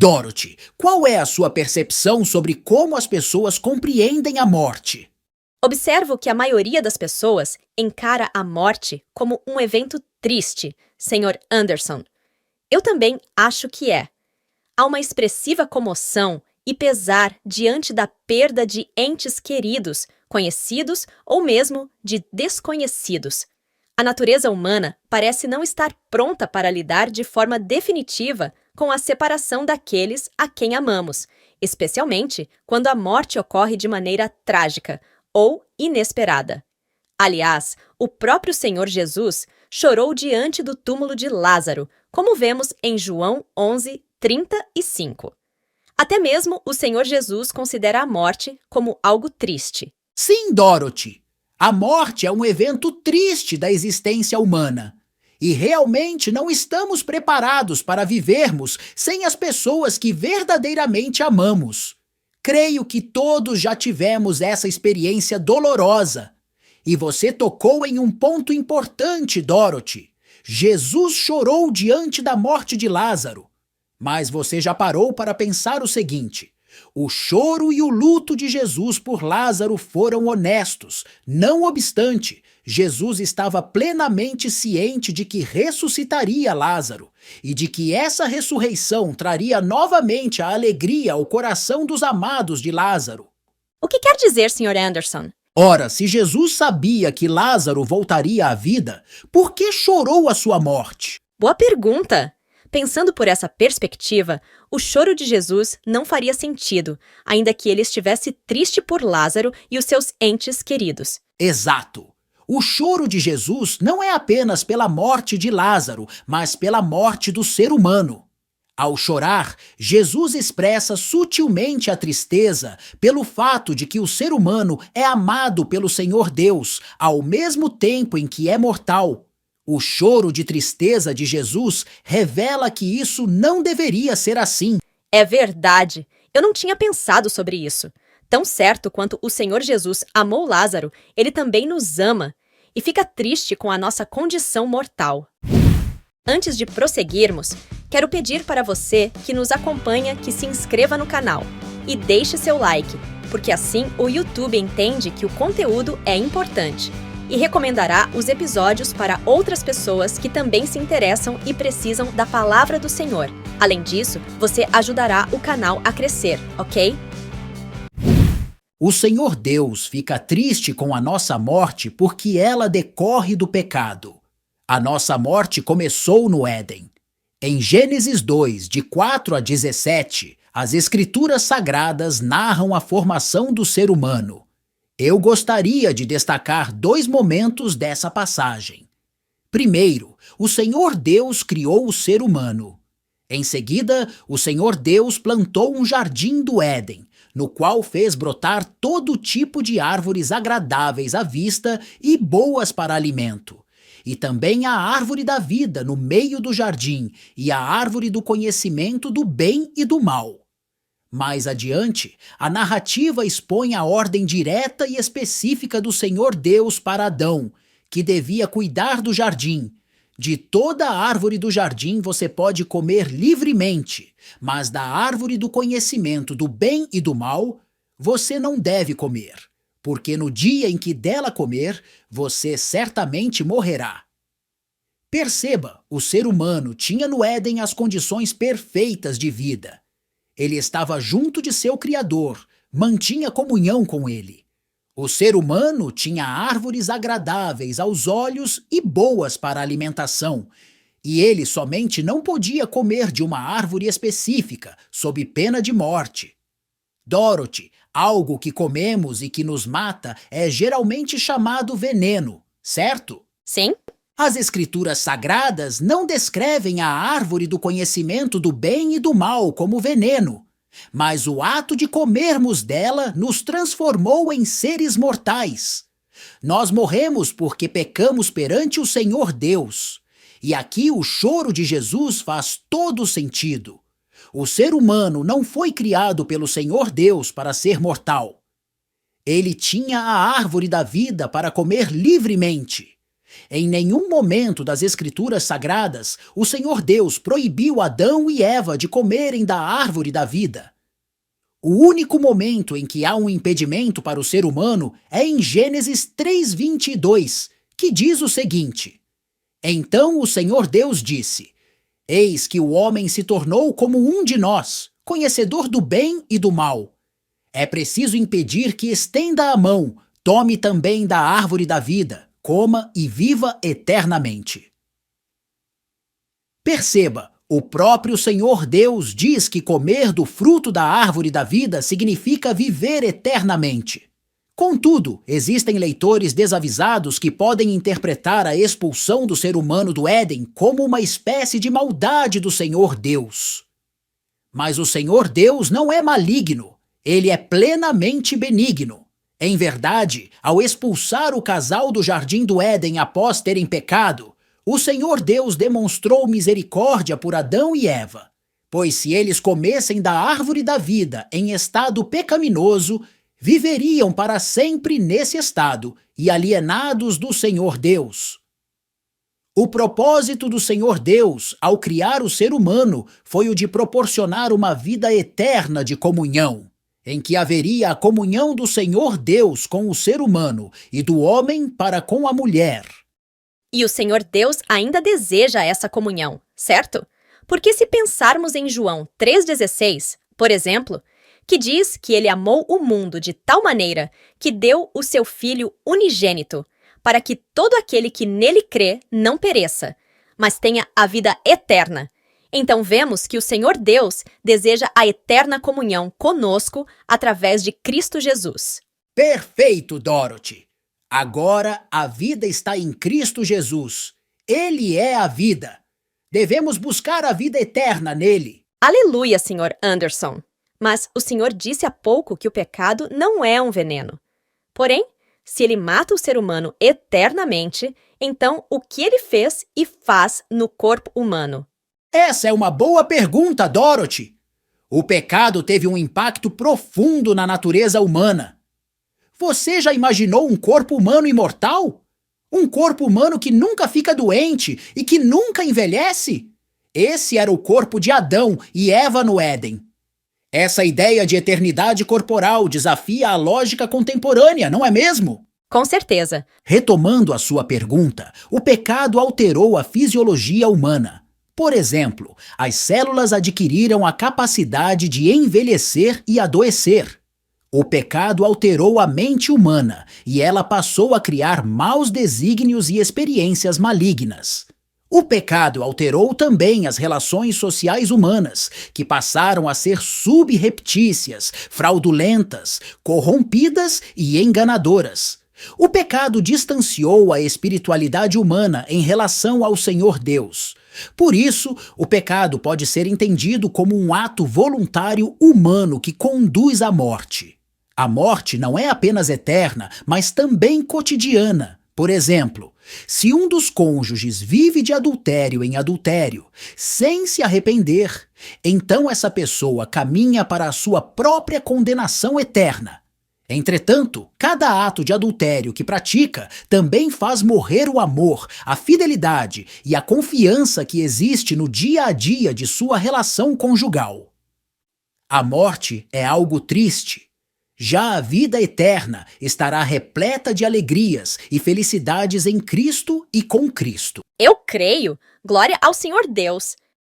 Dorothy, qual é a sua percepção sobre como as pessoas compreendem a morte? Observo que a maioria das pessoas encara a morte como um evento triste, Sr. Anderson. Eu também acho que é. Há uma expressiva comoção e pesar diante da perda de entes queridos, conhecidos ou mesmo de desconhecidos. A natureza humana parece não estar pronta para lidar de forma definitiva com a separação daqueles a quem amamos, especialmente quando a morte ocorre de maneira trágica ou inesperada. Aliás, o próprio Senhor Jesus chorou diante do túmulo de Lázaro, como vemos em João 11:35. Até mesmo o Senhor Jesus considera a morte como algo triste. Sim, Dorothy. A morte é um evento triste da existência humana. E realmente não estamos preparados para vivermos sem as pessoas que verdadeiramente amamos. Creio que todos já tivemos essa experiência dolorosa. E você tocou em um ponto importante, Dorothy. Jesus chorou diante da morte de Lázaro. Mas você já parou para pensar o seguinte: o choro e o luto de Jesus por Lázaro foram honestos. Não obstante, Jesus estava plenamente ciente de que ressuscitaria Lázaro e de que essa ressurreição traria novamente a alegria ao coração dos amados de Lázaro. O que quer dizer, Sr. Anderson? Ora, se Jesus sabia que Lázaro voltaria à vida, por que chorou a sua morte? Boa pergunta! Pensando por essa perspectiva, o choro de Jesus não faria sentido, ainda que ele estivesse triste por Lázaro e os seus entes queridos. Exato. O choro de Jesus não é apenas pela morte de Lázaro, mas pela morte do ser humano. Ao chorar, Jesus expressa sutilmente a tristeza pelo fato de que o ser humano é amado pelo Senhor Deus, ao mesmo tempo em que é mortal. O choro de tristeza de Jesus revela que isso não deveria ser assim. É verdade. Eu não tinha pensado sobre isso. Tão certo quanto o Senhor Jesus amou Lázaro, ele também nos ama e fica triste com a nossa condição mortal. Antes de prosseguirmos, quero pedir para você que nos acompanha que se inscreva no canal e deixe seu like, porque assim o YouTube entende que o conteúdo é importante e recomendará os episódios para outras pessoas que também se interessam e precisam da palavra do Senhor. Além disso, você ajudará o canal a crescer, ok? O Senhor Deus fica triste com a nossa morte porque ela decorre do pecado. A nossa morte começou no Éden. Em Gênesis 2, de 4 a 17, as Escrituras Sagradas narram a formação do ser humano. Eu gostaria de destacar 2 momentos dessa passagem. Primeiro, o Senhor Deus criou o ser humano. Em seguida, o Senhor Deus plantou um jardim do Éden, no qual fez brotar todo tipo de árvores agradáveis à vista e boas para alimento. E também a árvore da vida no meio do jardim e a árvore do conhecimento do bem e do mal. Mais adiante, a narrativa expõe a ordem direta e específica do Senhor Deus para Adão, que devia cuidar do jardim. De toda a árvore do jardim você pode comer livremente, mas da árvore do conhecimento do bem e do mal, você não deve comer, porque no dia em que dela comer, você certamente morrerá. Perceba, o ser humano tinha no Éden as condições perfeitas de vida. Ele estava junto de seu Criador, mantinha comunhão com ele. O ser humano tinha árvores agradáveis aos olhos e boas para a alimentação, e ele somente não podia comer de uma árvore específica, sob pena de morte. Dorothy, algo que comemos e que nos mata é geralmente chamado veneno, certo? Sim? As Escrituras Sagradas não descrevem a árvore do conhecimento do bem e do mal como veneno, mas o ato de comermos dela nos transformou em seres mortais. Nós morremos porque pecamos perante o Senhor Deus. E aqui o choro de Jesus faz todo sentido. O ser humano não foi criado pelo Senhor Deus para ser mortal. Ele tinha a árvore da vida para comer livremente. Em nenhum momento das Escrituras Sagradas, o Senhor Deus proibiu Adão e Eva de comerem da árvore da vida. O único momento em que há um impedimento para o ser humano é em Gênesis 3:22, que diz o seguinte: Então o Senhor Deus disse: Eis que o homem se tornou como um de nós, conhecedor do bem e do mal. É preciso impedir que estenda a mão, tome também da árvore da vida, coma e viva eternamente. Perceba, o próprio Senhor Deus diz que comer do fruto da árvore da vida significa viver eternamente. Contudo, existem leitores desavisados que podem interpretar a expulsão do ser humano do Éden como uma espécie de maldade do Senhor Deus. Mas o Senhor Deus não é maligno, ele é plenamente benigno. Em verdade, ao expulsar o casal do jardim do Éden após terem pecado, o Senhor Deus demonstrou misericórdia por Adão e Eva, pois se eles comessem da árvore da vida em estado pecaminoso, viveriam para sempre nesse estado e alienados do Senhor Deus. O propósito do Senhor Deus, ao criar o ser humano, foi o de proporcionar uma vida eterna de comunhão, em que haveria a comunhão do Senhor Deus com o ser humano e do homem para com a mulher. E o Senhor Deus ainda deseja essa comunhão, certo? Porque se pensarmos em João 3,16, por exemplo, que diz que ele amou o mundo de tal maneira que deu o seu Filho unigênito, para que todo aquele que nele crê não pereça, mas tenha a vida eterna. Então vemos que o Senhor Deus deseja a eterna comunhão conosco através de Cristo Jesus. Perfeito, Dorothy! Agora a vida está em Cristo Jesus. Ele é a vida. Devemos buscar a vida eterna nele. Aleluia, Sr. Anderson! Mas o Senhor disse há pouco que o pecado não é um veneno. Porém, se ele mata o ser humano eternamente, então o que ele fez e faz no corpo humano? Essa é uma boa pergunta, Dorothy. O pecado teve um impacto profundo na natureza humana. Você já imaginou um corpo humano imortal? Um corpo humano que nunca fica doente e que nunca envelhece? Esse era o corpo de Adão e Eva no Éden. Essa ideia de eternidade corporal desafia a lógica contemporânea, não é mesmo? Com certeza. Retomando a sua pergunta, o pecado alterou a fisiologia humana. Por exemplo, as células adquiriram a capacidade de envelhecer e adoecer. O pecado alterou a mente humana e ela passou a criar maus desígnios e experiências malignas. O pecado alterou também as relações sociais humanas, que passaram a ser subreptícias, fraudulentas, corrompidas e enganadoras. O pecado distanciou a espiritualidade humana em relação ao Senhor Deus. Por isso, o pecado pode ser entendido como um ato voluntário humano que conduz à morte. A morte não é apenas eterna, mas também cotidiana. Por exemplo, se um dos cônjuges vive de adultério em adultério, sem se arrepender, então essa pessoa caminha para a sua própria condenação eterna. Entretanto, cada ato de adultério que pratica também faz morrer o amor, a fidelidade e a confiança que existe no dia a dia de sua relação conjugal. A morte é algo triste. Já a vida eterna estará repleta de alegrias e felicidades em Cristo e com Cristo. Eu creio. Glória ao Senhor Deus.